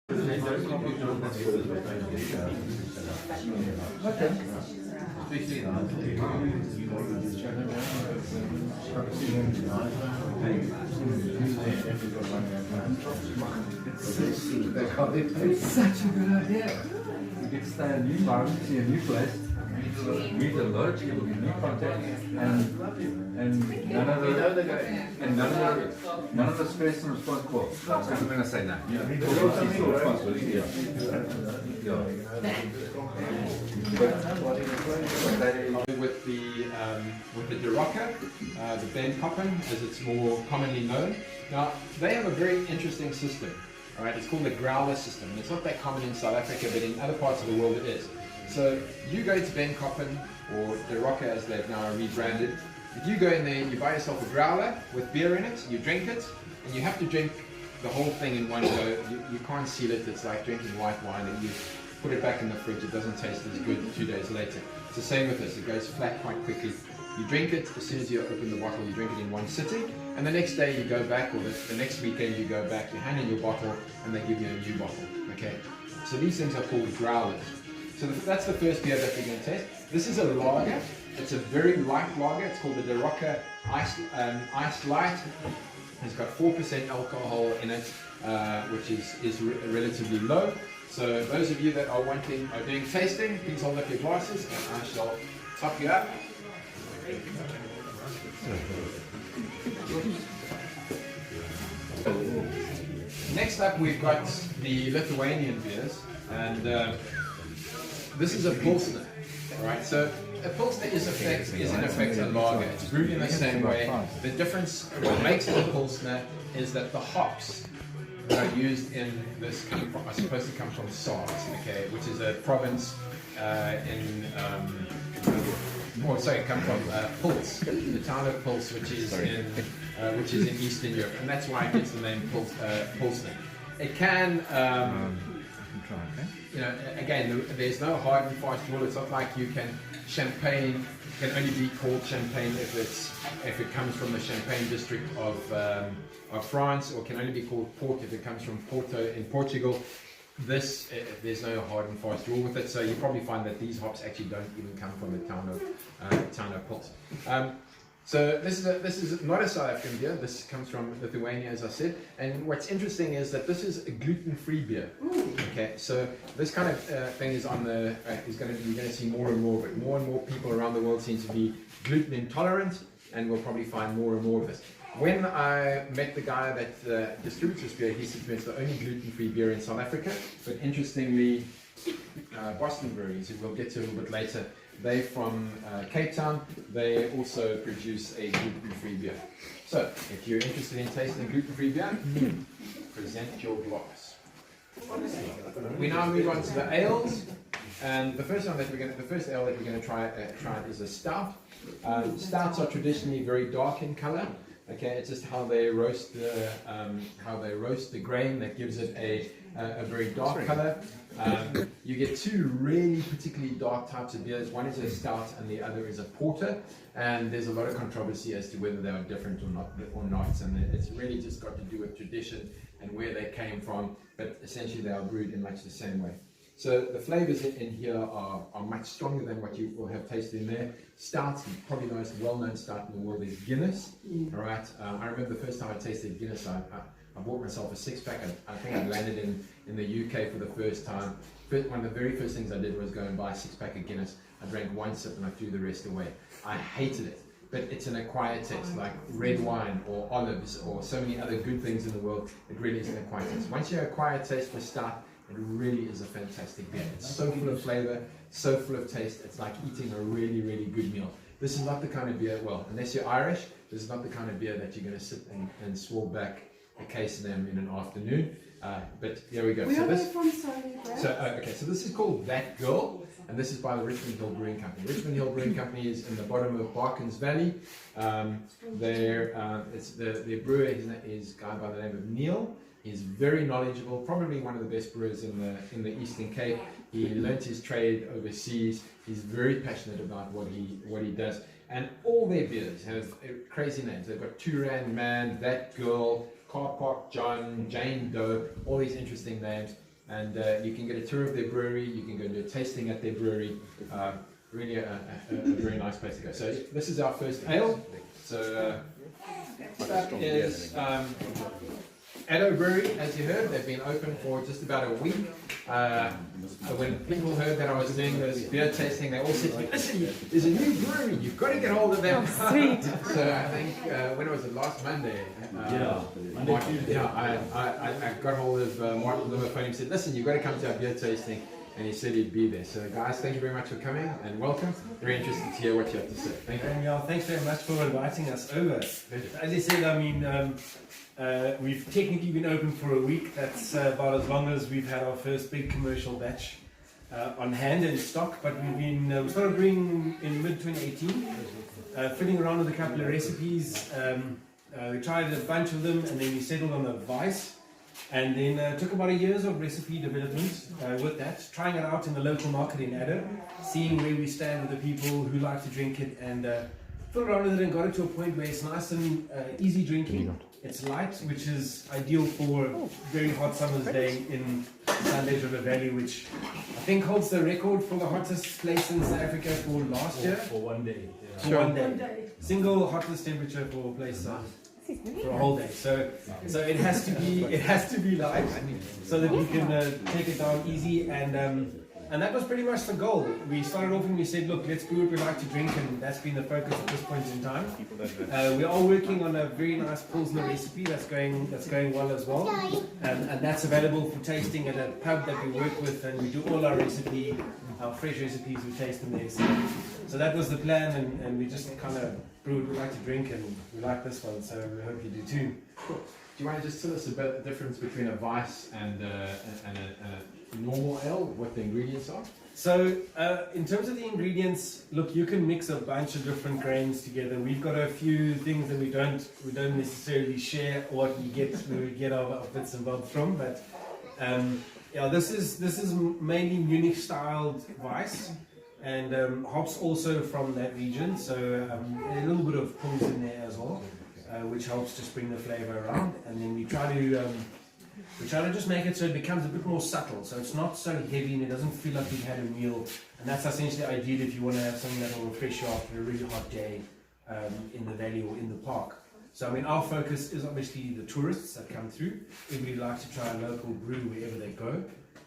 It's such a good idea. You get to stay in a new environment, see a new place, meet a lot of people, new contact, and none of the stress and responsibility. I'm going to say that. With the Derocca, the Ben Koppen, as it's more commonly known. Now they have a very interesting system. All right, it's called the growler system. And it's not that common in South Africa, but in other parts of the world it is. So you go to Ben Koppen or Derocca as they've now rebranded. If you go in there, you buy yourself a growler with beer in it, you drink it, and you have to drink the whole thing in one go. You can't seal it. It's like drinking white wine, and you put it back in the fridge. It doesn't taste as good 2 days later. It's the same with this. It goes flat quite quickly. You drink it, as soon as you open the bottle, you drink it in one sitting, and the next day you go back, or the next weekend you go back, you hand in your bottle, and they give you a new bottle, okay? So these things are called growlers. So that's the first beer that we're going to taste. This is a lager. It's a very light lager. It's called the Derocca Ice Light. It's got 4% alcohol in it, which is relatively low. So those of you that are doing tasting, please hold up your glasses, and I shall top you up. Next up, we've got the Lithuanian beers, and this is a Pilsner. All right, so a Pilsner is in effect a lager. It's brewed in the same way. The difference, what makes it a Pilsner, is that the hops that are used in this are supposed to come from Sars, okay, which is a province come from Puls, the town of Puls, which is in Eastern Europe, and that's why it gets the name Pilsner. It can, again, there's no hard and fast rule. It's not like champagne can only be called champagne if it comes from the Champagne district of France, or can only be called port if it comes from Porto in Portugal. There's no hard and fast rule with it, so you probably find that these hops actually don't even come from the town of Puls. So this is not a South African beer. This comes from Lithuania, as I said. And what's interesting is that this is a gluten-free beer. Okay, so this kind of thing is you're going to see more and more of it. More and more people around the world seem to be gluten intolerant, and we'll probably find more and more of this. When I met the guy that distributes this beer, he said to me it's the only gluten-free beer in South Africa. But interestingly, Boston Breweries, who we'll get to a little bit later, they're from Cape Town. They also produce a gluten-free beer. So, if you're interested in tasting gluten-free beer, present your glass. We now move on to the ales, and the first ale that we're going to try is a stout. Stouts are traditionally very dark in color. Okay, it's just how they roast the grain that gives it a very dark color. You get two really particularly dark types of beers. One is a stout and the other is a porter. And there's a lot of controversy as to whether they are different or not. And it's really just got to do with tradition and where they came from. But essentially they are brewed in much the same way. So the flavors in here are much stronger than what you will have tasted in there. Stout, probably the most well-known stout in the world is Guinness. All right. I remember the first time I tasted Guinness, I bought myself a six-pack. I think I landed in the UK for the first time. One of the very first things I did was go and buy a six-pack of Guinness. I drank one sip and I threw the rest away. I hated it. But it's an acquired taste, like red wine or olives or so many other good things in the world. It really is an acquired taste. Once you acquire a taste for stout, it really is a fantastic beer. It's so full of flavor, so full of taste. It's like eating a really, really good meal. This is not the kind of beer, well, unless you're Irish, this is not the kind of beer that you're going to sit and swallow back a case of them in an afternoon. But here we go. Where are they from, sorry, Brad? So this is called That Girl, and this is by the Richmond Hill Brewing Company. Richmond Hill Brewing Company is in the bottom of Barkens Valley. The brewer is a guy by the name of Neil. He's very knowledgeable, probably one of the best brewers in the Eastern Cape. He learnt his trade overseas. He's very passionate about what he does. And all their beers have crazy names. They've got Two Rand Man, That Girl, Car Park John, Jane Doe, all these interesting names. and you can get a tour of their brewery. You can go do a tasting at their brewery. Really a very nice place to go. So this is our first ale. So that is Addo Brewery, as you heard. They've been open for just about a week. When people heard that I was doing this beer tasting, they all said to me, listen, there's a new brewery, you've got to get hold of them. Sweet. So I think, when was it, last Monday? I got hold of Martin on the phone and said, listen, you've got to come to our beer tasting. And he said he'd be there. So guys, thank you very much for coming and welcome. Very interested to hear what you have to say. Thank you. Yeah, thanks very much for inviting us over. As you said, I mean, we've technically been open for a week. That's about as long as we've had our first big commercial batch on hand and stock. But we started brewing in mid-2018, fiddling around with a couple of recipes. We tried a bunch of them and then we settled on the Weiss. And then took about a year's of recipe development with that, trying it out in the local market in Addo, seeing where we stand with the people who like to drink it, and fiddled around with it and got it to a point where it's nice and easy drinking. It's light, which is ideal for a very hot summer's day in Sunday River Valley, which I think holds the record for the hottest place in South Africa for last year. For one day. Yeah. For one day. Single hottest temperature for a place. For a whole day, so it has to be light, so that we can take it down easy, and that was pretty much the goal. We started off and we said, look, let's brew what we like to drink, and that's been the focus at this point in time. We are working on a very nice Pilsner recipe that's going well as well, and that's available for tasting at a pub that we work with, and we do all our fresh recipes, we taste them there. So that was the plan, and we just kind of brewed we like to drink, and we like this one, so we hope you do too. Cool. Do you want to just tell us about the difference between a Weiss and a normal ale, what the ingredients are? So in terms of the ingredients, look, you can mix a bunch of different grains together. We've got a few things that we don't necessarily share what we get our bits and bobs from, but yeah, this is mainly Munich styled Weiss. And hops also from that region, so a little bit of pils in there as well, which helps just bring the flavour around. And then we try to just make it so it becomes a bit more subtle, so it's not so heavy and it doesn't feel like you've had a meal. And that's essentially ideal if you want to have something that will refresh you after a really hot day in the valley or in the park. So I mean, our focus is obviously the tourists that come through. Everybody likes to try a local brew wherever they go.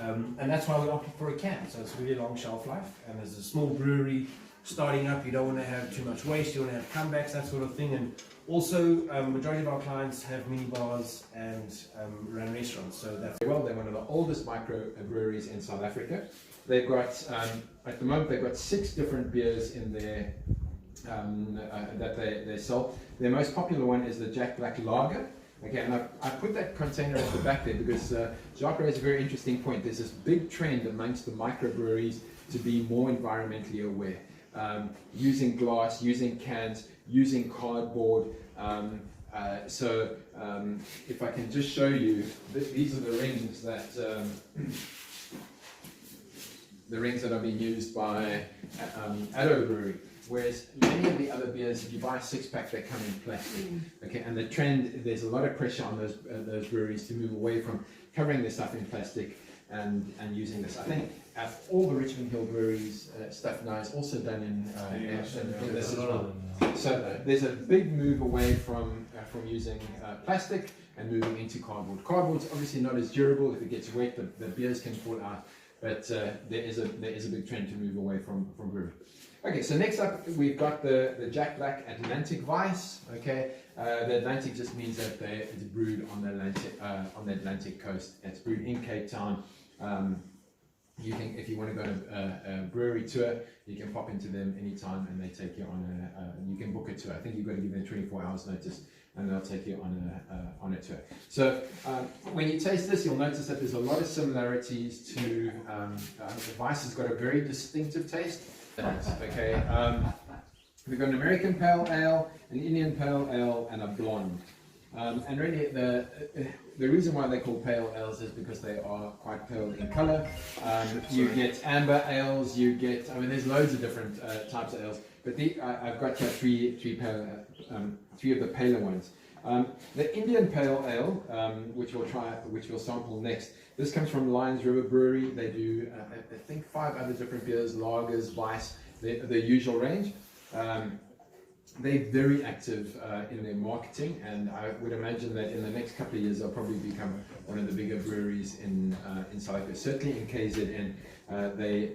And that's why we opted for a can, so it's really long shelf life, and as a small brewery starting up, you don't want to have too much waste, you want to have comebacks, that sort of thing. And also majority of our clients have mini bars and run restaurants, so that's well, they're one of the oldest micro breweries in South Africa. They've got at the moment they've got 6 different beers in there that they sell. Their most popular one is the Jack Black Lager. Okay, and I put that container at the back there because Jacques raised a very interesting point. There's this big trend amongst the microbreweries to be more environmentally aware. Using glass, using cans, using cardboard. So if I can just show you, these are the rings that are being used by Addo Brewery. Whereas many of the other beers, if you buy a 6-pack, they come in plastic. Okay, and the trend, there's a lot of pressure on those breweries to move away from covering their stuff in plastic and using this. I think all the Richmond Hill breweries stuff now is also done in this as well. So there's a big move away from using plastic and moving into cardboard. Cardboard's obviously not as durable. If it gets wet, the beers can fall out. But there is a big trend to move away from brewing. Okay, so next up we've got the Jack Black Atlantic Weiss. Okay, the Atlantic just means that it's brewed on the Atlantic coast. It's brewed in Cape Town. You can, if you want to go on a brewery tour, you can pop into them anytime, and they take you on you can book a tour. I think you've got to give them 24 hours notice, and they'll take you on a tour. So when you taste this, you'll notice that there's a lot of similarities to the Weiss has got a very distinctive taste. Okay, we've got an American Pale Ale, an Indian Pale Ale, and a blonde. And really, the reason why they're called pale ales is because they are quite pale in colour. You get amber ales, there's loads of different types of ales, but I've got here three of the paler ones. The Indian Pale Ale, which we'll sample next. This comes from Lions River Brewery. They do, I think, 5 other different beers: lagers, weiss, the usual range. They're very active in their marketing, and I would imagine that in the next couple of years they'll probably become one of the bigger breweries in South Africa. Certainly in KZN,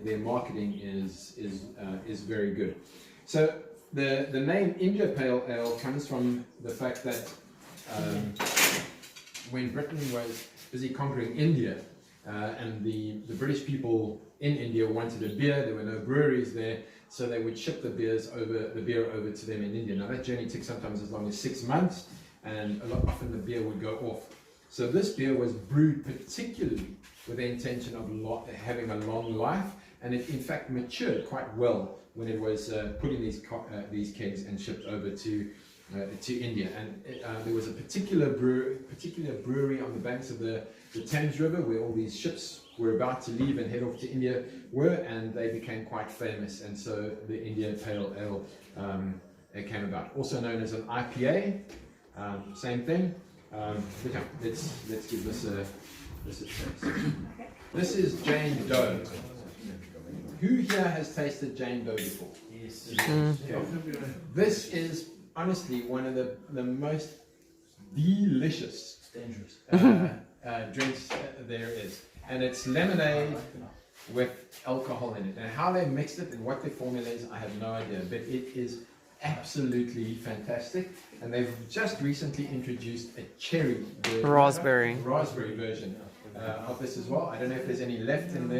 their marketing is very good. So the name India Pale Ale comes from the fact that when Britain was busy conquering India, and the British people in India wanted a beer, there were no breweries there, so they would ship the beer over to them in India. Now that journey took sometimes as long as 6 months, and often the beer would go off. So this beer was brewed particularly with the intention of having a long life, and it in fact matured quite well when it was put in these kegs and shipped over to India. And there was a particular brewery on the banks of the Thames River where all these ships were about to leave and head off to India and they became quite famous, and so the India Pale Ale came about. Also known as an IPA, same thing. But yeah, let's give this a taste. This is Jane Doe. Who here has tasted Jane Doe before? Yes. Okay. This is honestly one of the most delicious drinks there is, and it's lemonade with alcohol in it. And how they mixed it and what their formula is, I have no idea, but it is absolutely fantastic. And they've just recently introduced a cherry version, raspberry version of this as well. I don't know if there's any left in there.